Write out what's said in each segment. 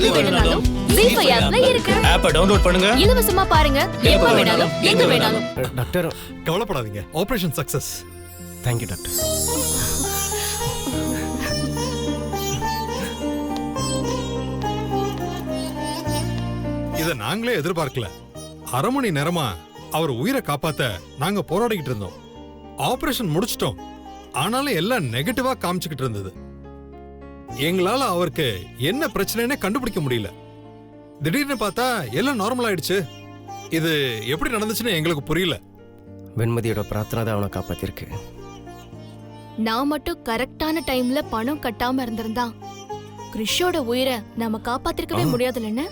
எது வேணும்னாலும் ஜீ5 ஆப்ல இருக்கு. ஆப்பை டவுன்லோட் பண்ணுங்க, இலவசமா பாருங்க, எப்ப வேணாலும் எங்க வேணாலும். டாக்டர் கவலைப்படாதீங்க, ஆபரேஷன் சக்சஸ். Thank you doctor. இத நாங்களே எதிர்பார்க்கல. அரை மணி நேரமா அவர் உயிரை காப்பாத்த நாங்க போராடிக்கிட்டு இருந்தோம். ஆபரேஷன் முடிச்சிட்டோம், ஆனாலும் எல்லாம் நெகட்டிவா காமிச்சுக்கிட்டு இருந்தது. எங்களால அவருக்கு என்ன பிரச்சனைன்னு கண்டுபிடிக்க முடியல. திடீர்னு பார்த்தா எல்லாம் நார்மல் ஆயிடுச்சு. இது எப்படி நடந்துச்சுன்னு எங்களுக்கு புரியல. வெண்மதியோட பிரார்த்தனை தான் அவனை காப்பாத்திருக்கு. நான் மட்டும் கரெக்டான டைம்ல பணம் கட்டாம இருந்திருந்தா கிறிஷோட உயிரை நாம காப்பாத்திருக்கவே முடியாதுல்ல.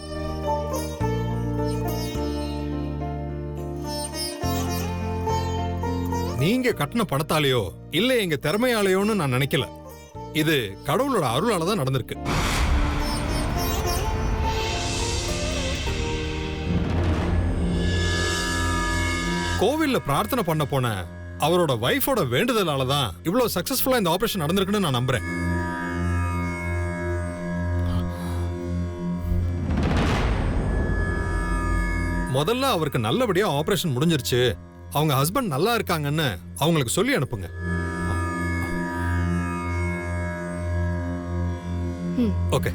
நீங்க கட்டின பணத்தாலேயோ இல்ல எங்க திறமையாலேயோன்னு நான் நினைக்கல. இது கடவுளோட அருளால தான் நடந்திருக்கு. கோவில்ல பிரார்த்தனை பண்ண போன அவரோட வைஃபோட வேண்டுதலால தான் இவ்வளவு சக்சஸ்ஃபுல்லா இந்த ஆபரேஷன் நடந்திருக்குன்னு நான் நம்புறேன். முதல்ல அவருக்கு நல்லபடியா ஆபரேஷன் முடிஞ்சிருச்சு, அவங்க ஹஸ்பண்ட் நல்லா இருக்காங்கன்னு அவங்களுக்கு சொல்லி அனுப்புங்க. ஓகே.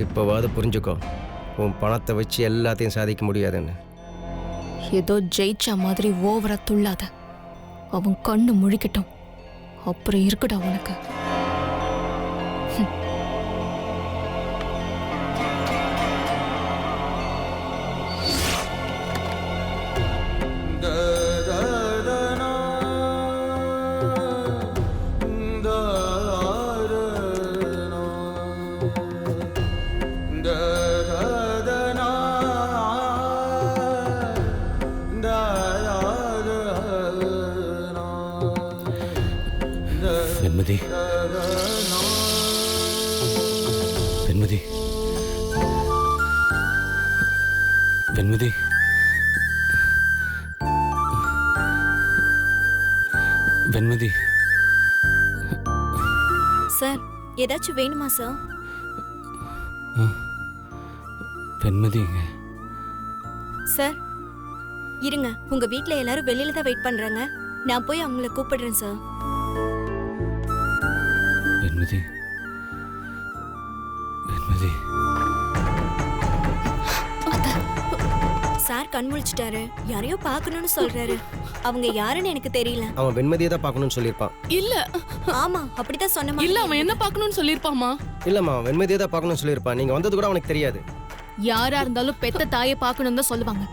இப்போவாது புரிஞ்சுக்கோ, உன் பணத்தை வச்சு எல்லாத்தையும் சாதிக்க முடியாதுன்னு. ஏதோ ஜெயிச்ச மாதிரி ஓவரா துள்ளாத. அவன் கண்ணு முழிக்கட்டும், அப்புறம் இருக்குடா உனக்கு. வெண்மதி, வெண்மதி, வெண்மதி, வெண்மதி. சார், ஏதாச்சும் வேணுமா சார்? வெண்மதிங்க. சார் இருங்க, உங்க வீட்ல எல்லாரும் வெளியில தான் வெயிட் பண்றாங்க. நான் போய் அவங்கள கூப்பிடுறேன் சார். வெண்மதி, வெண்மதி. சார் கண் முழிச்சிட்டாரு, யாரையோ பார்க்கணும்னு சொல்றாரு. அவங்க யாருன்னு எனக்கு தெரியல. அவன் வெண்மதியை தான் பார்க்கணும்னு சொல்லியிருப்பான். இல்ல, ஆமா அப்படிதான் சொன்னமா. இல்ல அவன் என்ன பார்க்கணும்னு சொல்லிருப்பாமா? இல்லம்மா, வெண்மதியை தான் பார்க்கணும்னு சொல்லியிருப்பான். நீங்க வந்தது கூட அவனுக்கு தெரியாது. யாரா இருந்தாலும் பெத்த தாயை பார்க்கணும் தான் சொல்லுவாங்க.